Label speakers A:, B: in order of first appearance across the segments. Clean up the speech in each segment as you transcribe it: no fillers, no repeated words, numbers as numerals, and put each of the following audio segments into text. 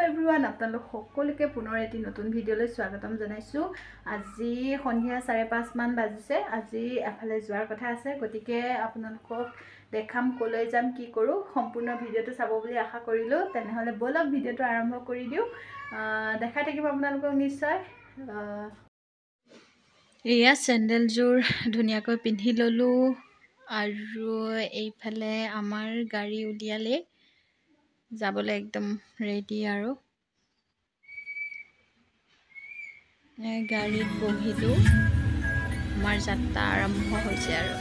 A: Everyone আপোনালোক সকলোকে পুনৰ এটি নতুন ভিডিঅ'লৈ স্বাগতম জনাইছোঁ। আজি সন্ধিয়া 5:30 মান বাজিছে। আজি এফালে যোৱাৰ কথা আছে, গতিকে আপোনালোকক দেখাম কলৈ যাম কি কৰোঁ। সম্পূৰ্ণ ভিডিঅ'টো চাব বুলি আশা কৰিলোঁ। তেনেহ'লে বলক ভিডিঅ'টো আৰম্ভ কৰি দিওঁ। দেখাই থাকিব আপোনালোকক নিশ্চয়। এয়া চেণ্ডেলযোৰ ধুনীয়াকৈ পিন্ধি ল'লোঁ আৰু এইফালে আমাৰ গাড়ী উলিয়ালে যাবলৈ একদম ৰেডি আৰু গাড়ীত বহিলোঁ। আমাৰ যাত্ৰা আৰম্ভ হৈছে আৰু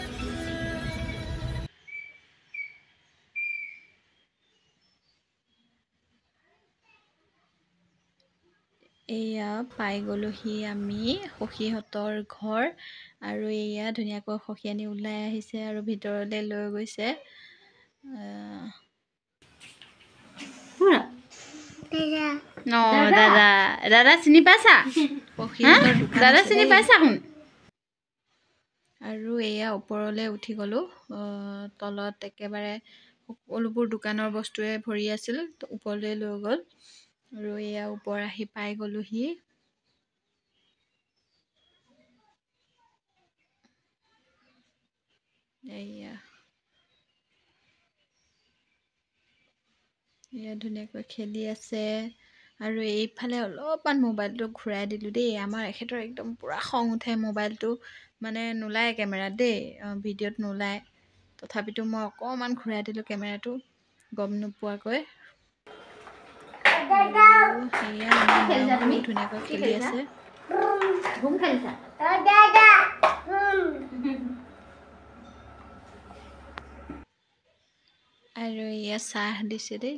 A: এয়া পাই গ'লোহি আমি সখীহঁতৰ ঘৰ। আৰু এয়া ধুনীয়াকৈ সখী আনি ওলাই আহিছে আৰু ভিতৰলৈ লৈ গৈছে। দাদা দাদা চিনি পাইছা? দাদা চিনি পাইছা শুন। আৰু এয়া ওপৰলৈ উঠি গ'লোঁ। তলত একেবাৰে সকলোবোৰ দোকানৰ বস্তুৱে ভৰি আছিল, ওপৰলৈ লৈ গ'ল আৰু এয়া ওপৰ আহি পাই গ'লোহি। এয়া ধুনীয়াকৈ খেলি আছে আৰু এইফালে অলপমান মোবাইলটো ঘূৰাই দিলোঁ দেই। আমাৰ এখেতৰ একদম পূৰা খং উঠে, মোবাইলটো মানে নোলায় কেমেৰাত দেই, ভিডিঅ'ত নোলায়। তথাপিতো মই অকণমান ঘূৰাই দিলোঁ কেমেৰাটো গম নোপোৱাকৈ। সেয়া আমাৰ ধুনীয়াকৈ খেলি আছে। আৰু এয়া চাহ দিছে দেই।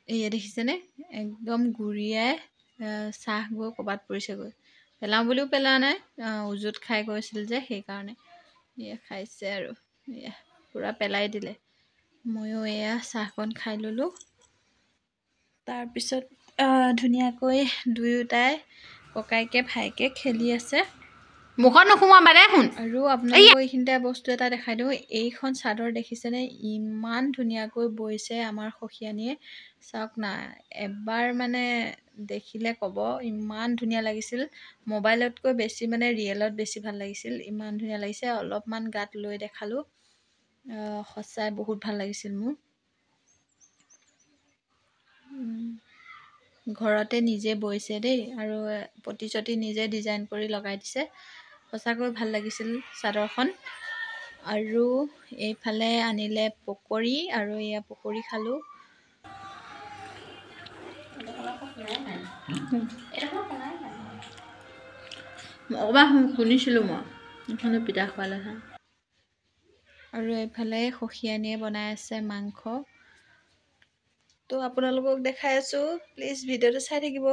A: এয়া দেখিছেনে, একদম গুৰিয়াই চাহ গৈ ক'ৰবাত পৰিছেগৈ। পেলাওঁ বুলিও পেলোৱা নাই, উজুত খাই গৈছিল যে সেইকাৰণে এয়া খাইছে আৰু এয়া পূৰা পেলাই দিলে। ময়ো এয়া চাহকণ খাই ল'লোঁ। তাৰপিছত ধুনীয়াকৈ দুয়োটাই ককাইকে ভাইকে খেলি আছে। মুখত নোসোমাবা দে শুন। আৰু আপোনালোকক এইখিনিতে বস্তু এটা দেখাই দিওঁ। এইখন চাদৰ দেখিছেনে, ইমান ধুনীয়াকৈ বৈছে আমাৰ সখীয়ানীয়ে। চাওক না, এবাৰ মানে দেখিলে ক'ব ইমান ধুনীয়া লাগিছিল। মোবাইলতকৈ বেছি মানে ৰিয়েলত বেছি ভাল লাগিছিল, ইমান ধুনীয়া লাগিছে। অলপমান গাত লৈ দেখালোঁ, সঁচাই বহুত ভাল লাগিছিল মোৰ। ঘৰতে নিজে বৈছে দেই আৰু পতি চতি নিজে ডিজাইন কৰি লগাই দিছে। সঁচাকৈ ভাল লাগিছিল চাদৰখন। আৰু এইফালে আনিলে পকৰী আৰু এয়া পকৰী খালোঁ। অকণমান শুনিছিলোঁ মই এইখনো পিঠা খোৱালে হা। আৰু এইফালে সখীয়ানীয়ে বনাই আছে মাংস। তো আপোনালোকক দেখাই আছোঁ, প্লিজ ভিডিঅ'টো চাই থাকিব।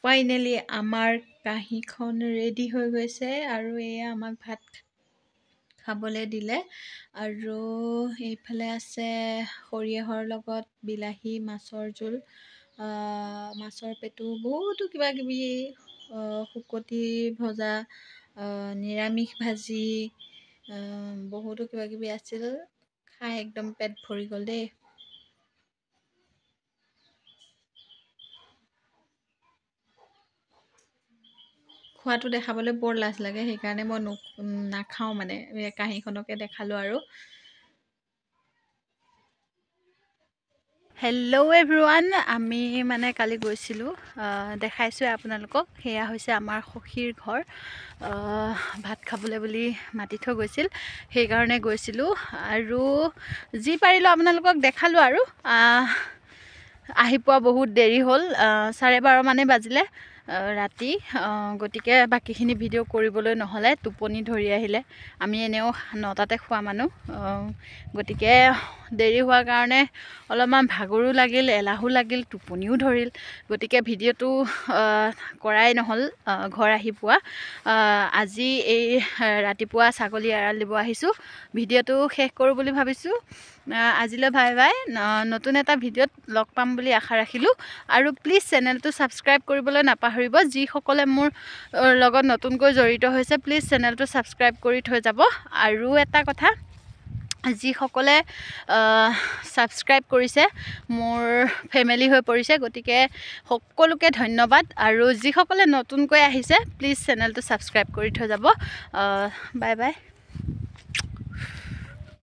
A: ফাইনেলি আমাৰ কাঁহীখন ৰেডি হৈ গৈছে আৰু এয়া আমাক ভাত খাবলৈ দিলে। আৰু এইফালে আছে সৰিয়হৰ লগত বিলাহী, মাছৰ জোল, মাছৰ পেটু, বহুতো কিবা কিবি, শুকতি ভজা, নিৰামিষ ভাজি, বহুতো কিবা কিবি আছিল। খাই একদম পেট ভৰি গ'ল দেই। খোৱাটো দেখাবলৈ বৰ লাজ লাগে, সেইকাৰণে মই নাখাওঁ মানে। কাঁহীখনকে দেখালোঁ আৰু। হেল্ল' এভৰিৱান, আমি মানে কালি গৈছিলোঁ, দেখাইছোঁ আপোনালোকক। সেয়া হৈছে আমাৰ সখীৰ ঘৰ। ভাত খাবলৈ বুলি মাতি থৈ গৈছিল, সেইকাৰণে গৈছিলোঁ। আৰু যি পাৰিলোঁ আপোনালোকক দেখালোঁ আৰু। আহি পোৱা বহুত দেৰি হ'ল, 12:30 মানে বাজিলে ৰাতি। গতিকে বাকীখিনি ভিডিঅ' কৰিবলৈ নহ'লে, টোপনি ধৰি আহিলে। আমি এনেও 9টাতে খোৱা মানুহ, গতিকে দেৰি হোৱাৰ কাৰণে অলপমান ভাগৰো লাগিল, এলাহো লাগিল, টোপনিও ধৰিল। গতিকে ভিডিঅ'টো কৰাই নহ'ল ঘৰ আহি পোৱা। আজি এই ৰাতিপুৱা ছাগলী এৰাল দিব আহিছোঁ, ভিডিঅ'টো শেষ কৰোঁ বুলি ভাবিছোঁ। আজিলৈ বাই বাই। নতুন এটা ভিডিঅ'ত লগ পাম বুলি আশা ৰাখিলোঁ আৰু প্লিজ চেনেলটো ছাবস্ক্ৰাইব কৰিবলৈ নাপাহৰিব। যিসকলে মোৰ লগত নতুনকৈ জড়িত হৈছে প্লিজ চেনেলটো ছাবস্ক্ৰাইব কৰি থৈ যাব। আৰু এটা কথা, যিসকলে ছাবস্ক্ৰাইব কৰিছে মোৰ ফেমিলি হৈ পৰিছে, গতিকে সকলোকে ধন্যবাদ। আৰু যিসকলে নতুনকৈ আহিছে প্লিজ চেনেলটো ছাবস্ক্ৰাইব কৰি থৈ যাব। Bye bye.